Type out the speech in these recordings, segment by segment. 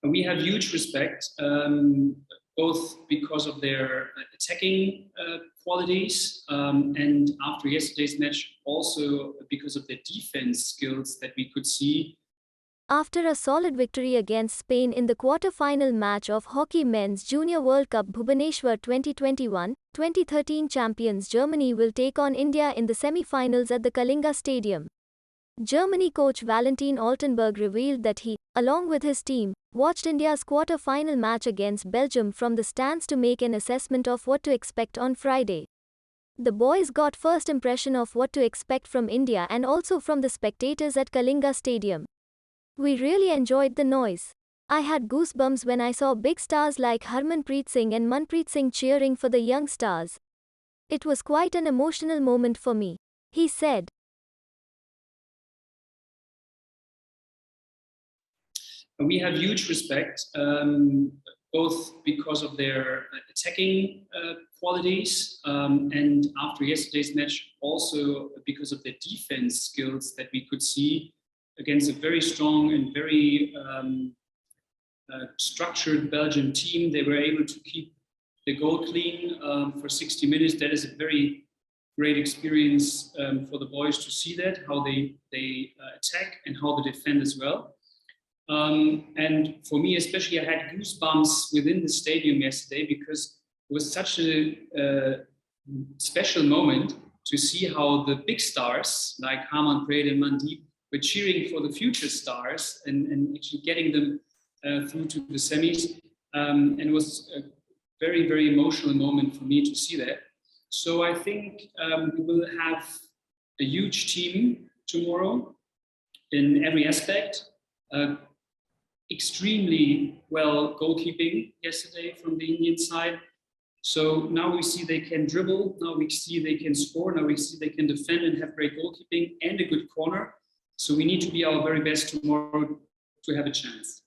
We have huge respect, both because of their attacking qualities and after yesterday's match, also because of their defense skills that we could see. After a solid victory against Spain in the quarter-final match of Hockey Men's Junior World Cup Bhubaneswar 2021-2013 champions Germany will take on India in the semi-finals at the Kalinga Stadium. Germany coach Valentin Altenburg revealed that he, along with his team, watched India's quarter-final match against Belgium from the stands to make an assessment of what to expect on Friday. The boys got first impression of what to expect from India and also from the spectators at Kalinga Stadium. We really enjoyed the noise. I had goosebumps when I saw big stars like Harmanpreet Singh and Manpreet cheering for the young stars. It was quite an emotional moment for me, he said. We have huge respect, both because of their attacking qualities and after yesterday's match, also because of their defense skills that we could see against a very strong and very structured Belgian team. They were able to keep the goal clean for 60 minutes. That is a very great experience for the boys to see that, how they attack and how they defend as well. And for me, especially, I had goosebumps within the stadium yesterday because it was such a special moment to see how the big stars like Harmanpreet and Manpreet were cheering for the future stars and actually getting them through to the semis. And it was a very, very emotional moment for me to see that. So I think we will have a huge team tomorrow in every aspect. Extremely well goalkeeping yesterday from the Indian side. So now we see they can dribble, now we see they can score, now we see they can defend and have great goalkeeping and a good corner. So we need to be our very best tomorrow to have a chance.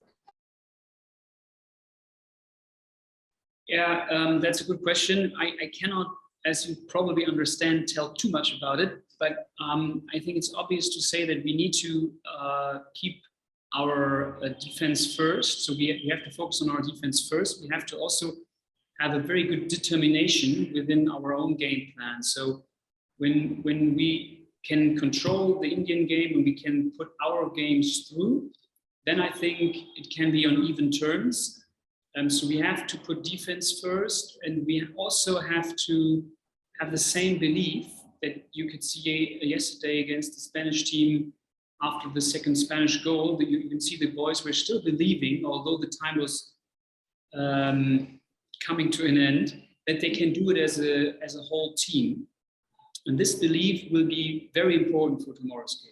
Yeah, that's a good question. I cannot, as you probably understand, tell too much about it, but I think it's obvious to say that we need to keep our defense first. So we have to focus on our defense first. We have to also have a very good determination within our own game plan. So when we can control the Indian game and we can put our games through, then I think it can be on even terms. So we have to put defense first, and we also have to have the same belief that you could see yesterday against the Spanish team. After the second Spanish goal, that you can see the boys were still believing, although the time was coming to an end, that they can do it as a whole team. And this belief will be very important for tomorrow's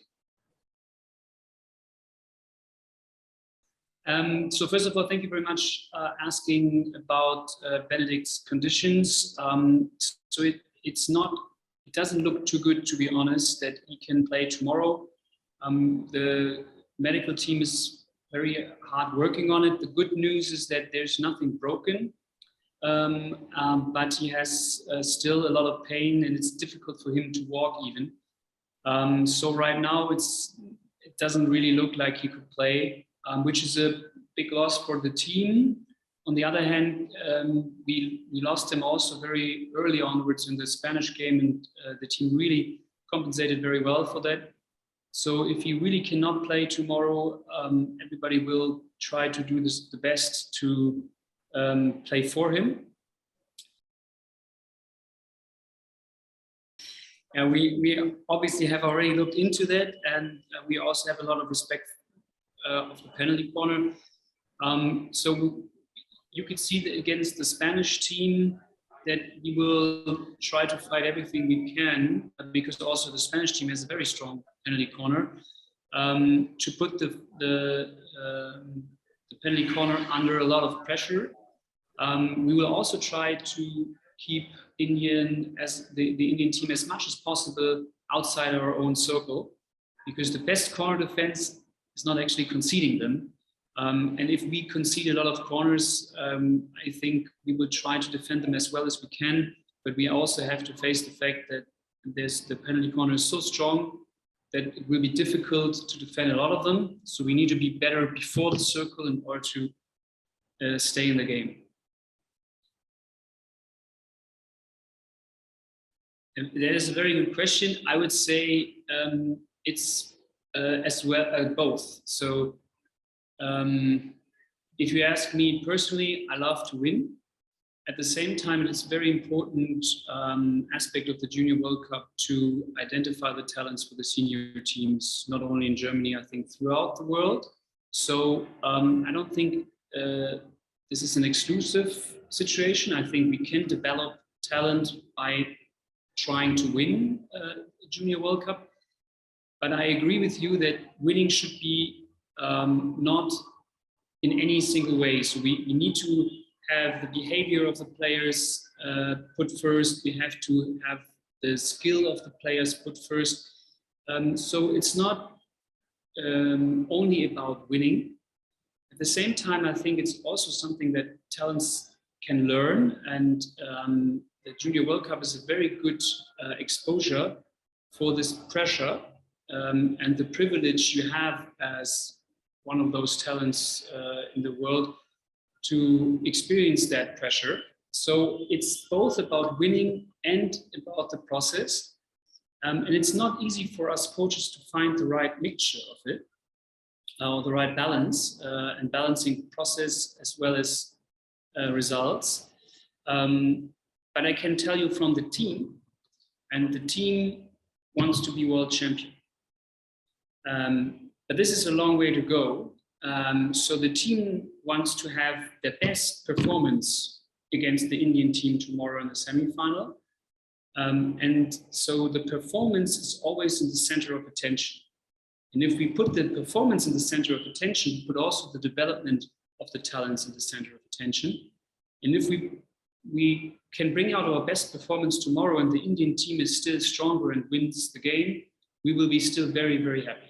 game. So first of all, thank you very much asking about Benedict's conditions. So it doesn't look too good, to be honest, that he can play tomorrow. The medical team is very hard working on it. The good news is that there's nothing broken, but he has still a lot of pain and it's difficult for him to walk even. So right now it doesn't really look like he could play, which is a big loss for the team. On the other hand, we lost him also very early onwards in the Spanish game, and the team really compensated very well for that. So if he really cannot play tomorrow, everybody will try to do the best to play for him. And we obviously have already looked into that, and we also have a lot of respect of the penalty corner. So you could see that against the Spanish team that we will try to fight everything we can, because also the Spanish team has a very strong penalty corner, to put the penalty corner under a lot of pressure. We will also try to keep the Indian team as much as possible outside our own circle, because the best corner defense is not actually conceding them. And if we concede a lot of corners, I think we will try to defend them as well as we can. But we also have to face the fact that the penalty corner is so strong that it will be difficult to defend a lot of them. So we need to be better before the circle in order to stay in the game. And that is a very good question. I would say it's as well both. So if you ask me personally, I love to win. At the same time, it's a very important aspect of the Junior World Cup to identify the talents for the senior teams, not only in Germany, I think throughout the world. So I don't think this is an exclusive situation. I think we can develop talent by trying to win the Junior World Cup. But I agree with you that winning should be not in any single way. So we need to have the behavior of the players put first. We have to have the skill of the players put first. So it's not only about winning. At the same time, I think it's also something that talents can learn. And the Junior World Cup is a very good exposure for this pressure and the privilege you have as one of those talents in the world to experience that pressure. So it's both about winning and about the process. And it's not easy for us coaches to find the right mixture of it, or the right balance, and balancing process as well as results. But I can tell you from the team, and the team wants to be world champion. But this is a long way to go. So the team wants to have the best performance against the Indian team tomorrow in the semi-final. And so the performance is always in the center of attention. And if we put the performance in the center of attention, we put also the development of the talents in the center of attention. And if we can bring out our best performance tomorrow and the Indian team is still stronger and wins the game, we will be still very, very happy.